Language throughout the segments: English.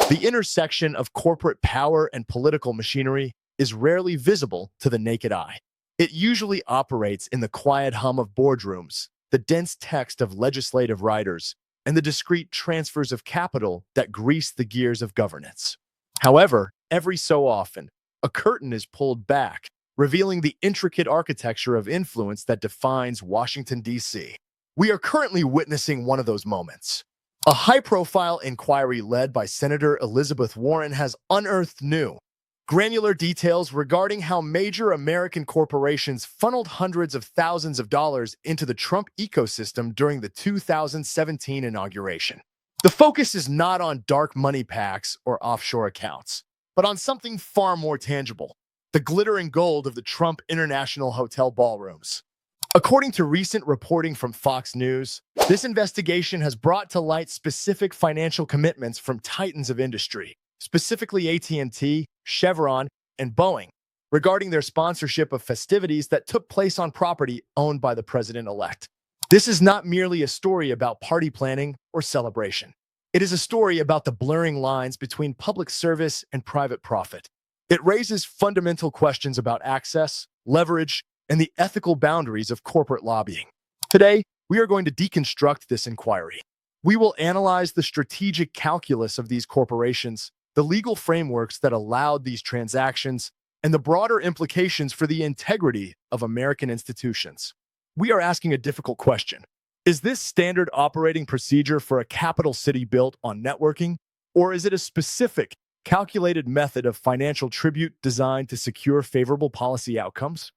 The intersection of corporate power and political machinery is rarely visible to the naked eye. It usually operates in the quiet hum of boardrooms, the dense text of legislative writers, and the discrete transfers of capital that grease the gears of governance. However, every so often, a curtain is pulled back, revealing the intricate architecture of influence that defines Washington, D.C. We are currently witnessing one of those moments. A high-profile inquiry led by Senator Elizabeth Warren has unearthed new, granular details regarding how major American corporations funneled hundreds of thousands of dollars into the Trump ecosystem during the 2017 inauguration. The focus is not on dark money packs or offshore accounts, but on something far more tangible: the glittering gold of the Trump International Hotel ballrooms. According to recent reporting from Fox News, this investigation has brought to light specific financial commitments from titans of industry, specifically AT&T, Chevron, and Boeing, regarding their sponsorship of festivities that took place on property owned by the president-elect. This is not merely a story about party planning or celebration. It is a story about the blurring lines between public service and private profit. It raises fundamental questions about access, leverage, and the ethical boundaries of corporate lobbying. Today, we are going to deconstruct this inquiry. We will analyze the strategic calculus of these corporations, the legal frameworks that allowed these transactions, and the broader implications for the integrity of American institutions. We are asking a difficult question. Is this standard operating procedure for a capital city built on networking, or is it a specific, calculated method of financial tribute designed to secure favorable policy outcomes?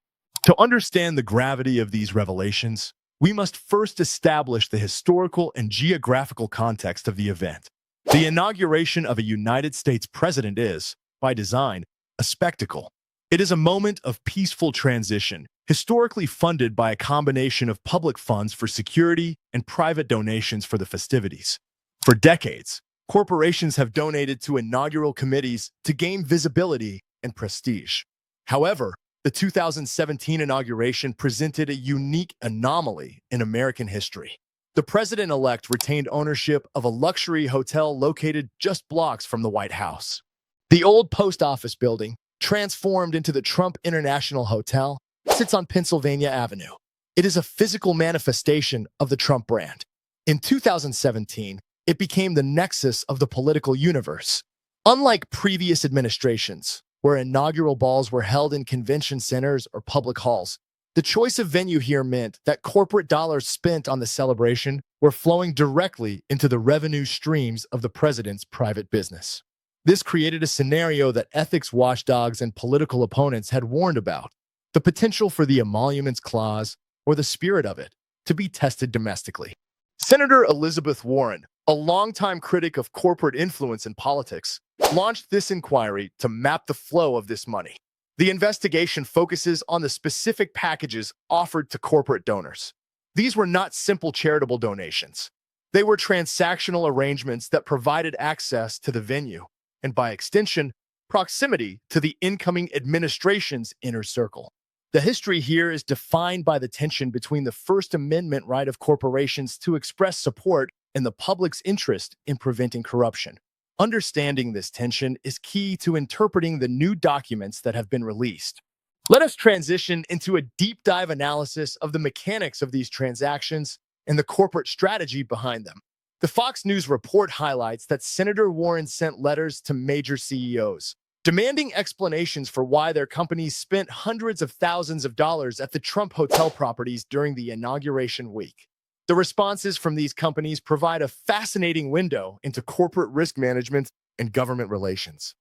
To understand the gravity of these revelations, we must first establish the historical and geographical context of the event. The inauguration of a United States president is, by design, a spectacle. It is a moment of peaceful transition, historically funded by a combination of public funds for security and private donations for the festivities. For decades, corporations have donated to inaugural committees to gain visibility and prestige. However, the 2017 inauguration presented a unique anomaly in American history. The president-elect retained ownership of a luxury hotel located just blocks from the White House. The old post office building, transformed into the Trump International Hotel, sits on Pennsylvania Avenue. It is a physical manifestation of the Trump brand. In 2017, it became the nexus of the political universe. Unlike previous administrations, where inaugural balls were held in convention centers or public halls, the choice of venue here meant that corporate dollars spent on the celebration were flowing directly into the revenue streams of the president's private business. This created a scenario that ethics watchdogs and political opponents had warned about: the potential for the emoluments clause, or the spirit of it, to be tested domestically. Senator Elizabeth Warren, a longtime critic of corporate influence in politics, launched this inquiry to map the flow of this money. The investigation focuses on the specific packages offered to corporate donors. These were not simple charitable donations. They were transactional arrangements that provided access to the venue, and by extension, proximity to the incoming administration's inner circle. The history here is defined by the tension between the First Amendment right of corporations to express support and the public's interest in preventing corruption. Understanding this tension is key to interpreting the new documents that have been released. Let us transition into a deep dive analysis of the mechanics of these transactions and the corporate strategy behind them. The Fox News report highlights that Senator Warren sent letters to major CEOs, demanding explanations for why their companies spent hundreds of thousands of dollars at the Trump hotel properties during the inauguration week. The responses from these companies provide a fascinating window into corporate risk management and government relations.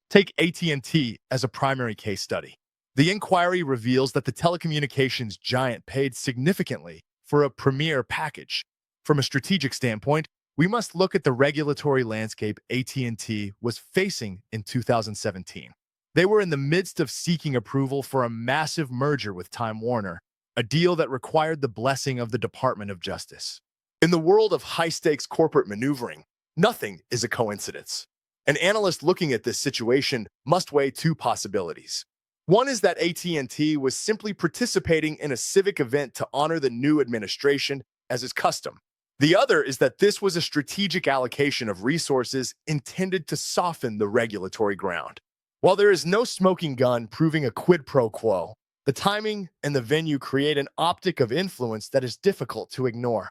Take AT&T as a primary case study. The inquiry reveals that the telecommunications giant paid significantly for a premier package. From a strategic standpoint, we must look at the regulatory landscape AT&T was facing in 2017. They were in the midst of seeking approval for a massive merger with Time Warner, a deal that required the blessing of the Department of Justice. In the world of high-stakes corporate maneuvering, nothing is a coincidence. An analyst looking at this situation must weigh two possibilities. One is that AT&T was simply participating in a civic event to honor the new administration, as is custom. The other is that this was a strategic allocation of resources intended to soften the regulatory ground. While there is no smoking gun proving a quid pro quo, the timing and the venue create an optic of influence that is difficult to ignore.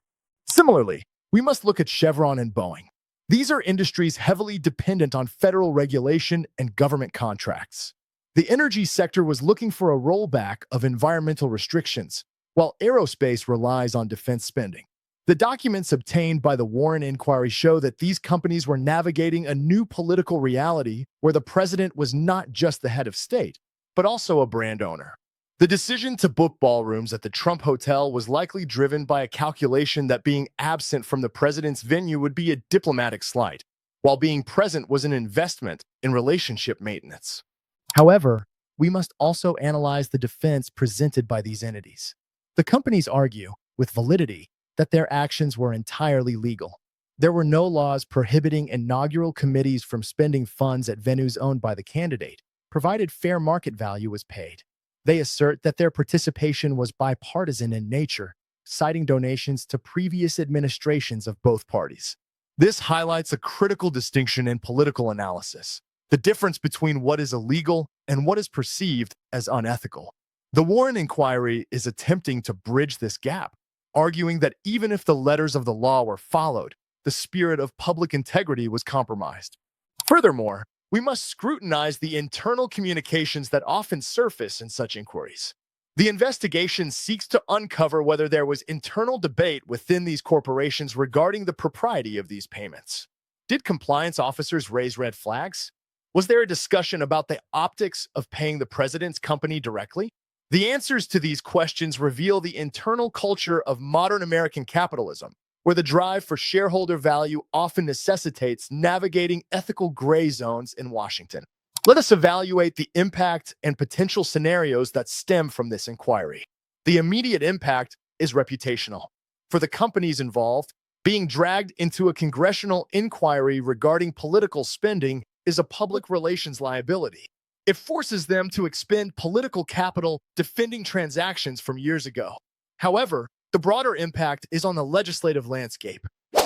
Similarly, we must look at Chevron and Boeing. These are industries heavily dependent on federal regulation and government contracts. The energy sector was looking for a rollback of environmental restrictions, while aerospace relies on defense spending. The documents obtained by the Warren inquiry show that these companies were navigating a new political reality where the president was not just the head of state, but also a brand owner. The decision to book ballrooms at the Trump Hotel was likely driven by a calculation that being absent from the president's venue would be a diplomatic slight, while being present was an investment in relationship maintenance. However, we must also analyze the defense presented by these entities. The companies argue, with validity, that their actions were entirely legal. There were no laws prohibiting inaugural committees from spending funds at venues owned by the candidate, provided fair market value was paid. They assert that their participation was bipartisan in nature, citing donations to previous administrations of both parties. This highlights a critical distinction in political analysis, the difference between what is illegal and what is perceived as unethical. The Warren inquiry is attempting to bridge this gap, arguing that even if the letters of the law were followed, the spirit of public integrity was compromised. Furthermore, we must scrutinize the internal communications that often surface in such inquiries. The investigation seeks to uncover whether there was internal debate within these corporations regarding the propriety of these payments. Did compliance officers raise red flags? Was there a discussion about the optics of paying the president's company directly? The answers to these questions reveal the internal culture of modern American capitalism, where the drive for shareholder value often necessitates navigating ethical gray zones in Washington. Let us evaluate the impact and potential scenarios that stem from this inquiry. The immediate impact is reputational. For the companies involved, being dragged into a congressional inquiry regarding political spending is a public relations liability. It forces them to expend political capital defending transactions from years ago. However, the broader impact is on the legislative landscape.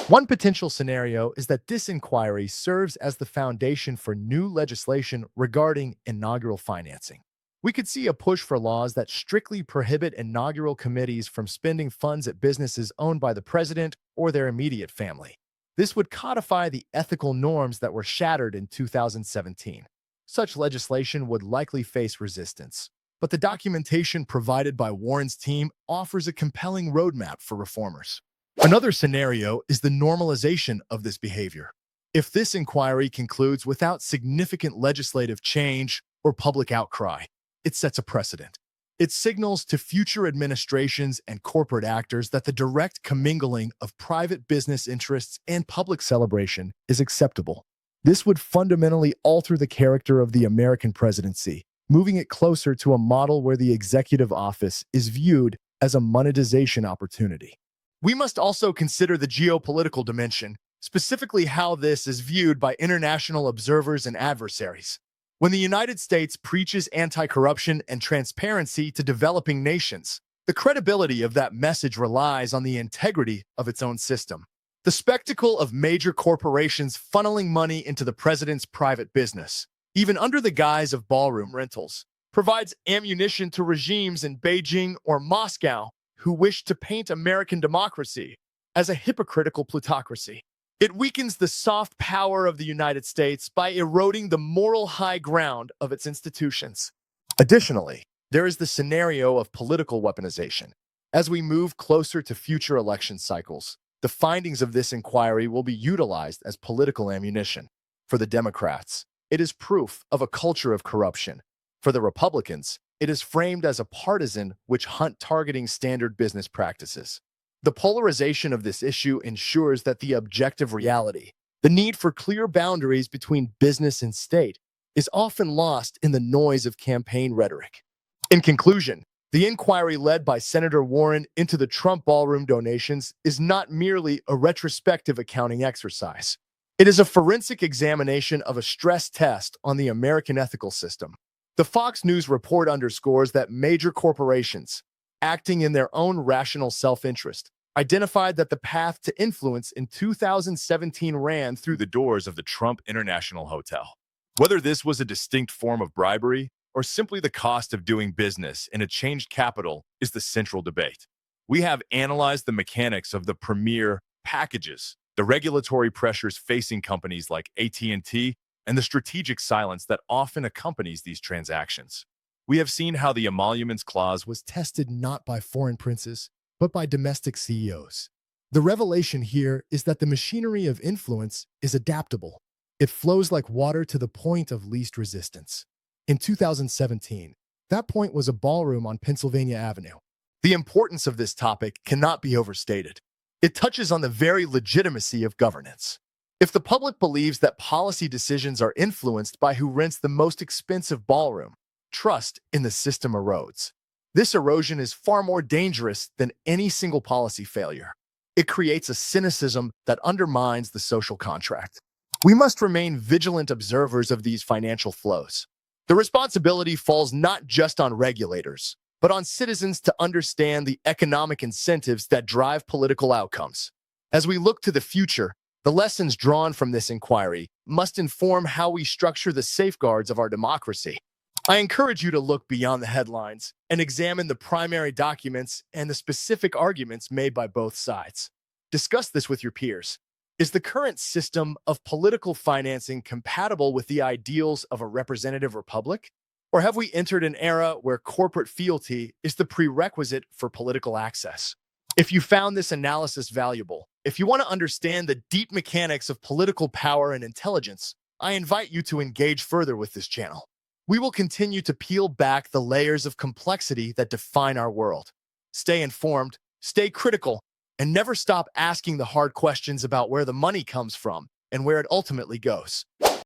One potential scenario is that this inquiry serves as the foundation for new legislation regarding inaugural financing. We could see a push for laws that strictly prohibit inaugural committees from spending funds at businesses owned by the president or their immediate family. This would codify the ethical norms that were shattered in 2017. Such legislation would likely face resistance, but the documentation provided by Warren's team offers a compelling roadmap for reformers. Another scenario is the normalization of this behavior. If this inquiry concludes without significant legislative change or public outcry, it sets a precedent. It signals to future administrations and corporate actors that the direct commingling of private business interests and public celebration is acceptable. This would fundamentally alter the character of the American presidency, moving it closer to a model where the executive office is viewed as a monetization opportunity. We must also consider the geopolitical dimension, specifically how this is viewed by international observers and adversaries. When the United States preaches anti-corruption and transparency to developing nations, the credibility of that message relies on the integrity of its own system. The spectacle of major corporations funneling money into the president's private business, even under the guise of ballroom rentals, provides ammunition to regimes in Beijing or Moscow who wish to paint American democracy as a hypocritical plutocracy. It weakens the soft power of the United States by eroding the moral high ground of its institutions. Additionally, there is the scenario of political weaponization. As we move closer to future election cycles, the findings of this inquiry will be utilized as political ammunition. For the Democrats, it is proof of a culture of corruption. For the Republicans, it is framed as a partisan witch hunt targeting standard business practices. The polarization of this issue ensures that the objective reality, the need for clear boundaries between business and state, is often lost in the noise of campaign rhetoric. In conclusion, the inquiry led by Senator Warren into the Trump ballroom donations is not merely a retrospective accounting exercise. It is a forensic examination of a stress test on the American ethical system. The Fox News report underscores that major corporations, acting in their own rational self-interest, identified that the path to influence in 2017 ran through the doors of the Trump International Hotel. Whether this was a distinct form of bribery or simply the cost of doing business in a changed capital is the central debate. We have analyzed the mechanics of the premier packages, the regulatory pressures facing companies like AT&T, and the strategic silence that often accompanies these transactions. We have seen how the emoluments clause was tested not by foreign princes, but by domestic CEOs. The revelation here is that the machinery of influence is adaptable. It flows like water to the point of least resistance. In 2017, that point was a ballroom on Pennsylvania Avenue. The importance of this topic cannot be overstated. It touches on the very legitimacy of governance. If the public believes that policy decisions are influenced by who rents the most expensive ballroom, trust in the system erodes. This erosion is far more dangerous than any single policy failure. It creates a cynicism that undermines the social contract. We must remain vigilant observers of these financial flows. The responsibility falls not just on regulators, but on citizens to understand the economic incentives that drive political outcomes. As we look to the future, the lessons drawn from this inquiry must inform how we structure the safeguards of our democracy. I encourage you to look beyond the headlines and examine the primary documents and the specific arguments made by both sides. Discuss this with your peers. Is the current system of political financing compatible with the ideals of a representative republic? Or have we entered an era where corporate fealty is the prerequisite for political access? If you found this analysis valuable, if you want to understand the deep mechanics of political power and intelligence, I invite you to engage further with this channel. We will continue to peel back the layers of complexity that define our world. Stay informed, stay critical, and never stop asking the hard questions about where the money comes from and where it ultimately goes.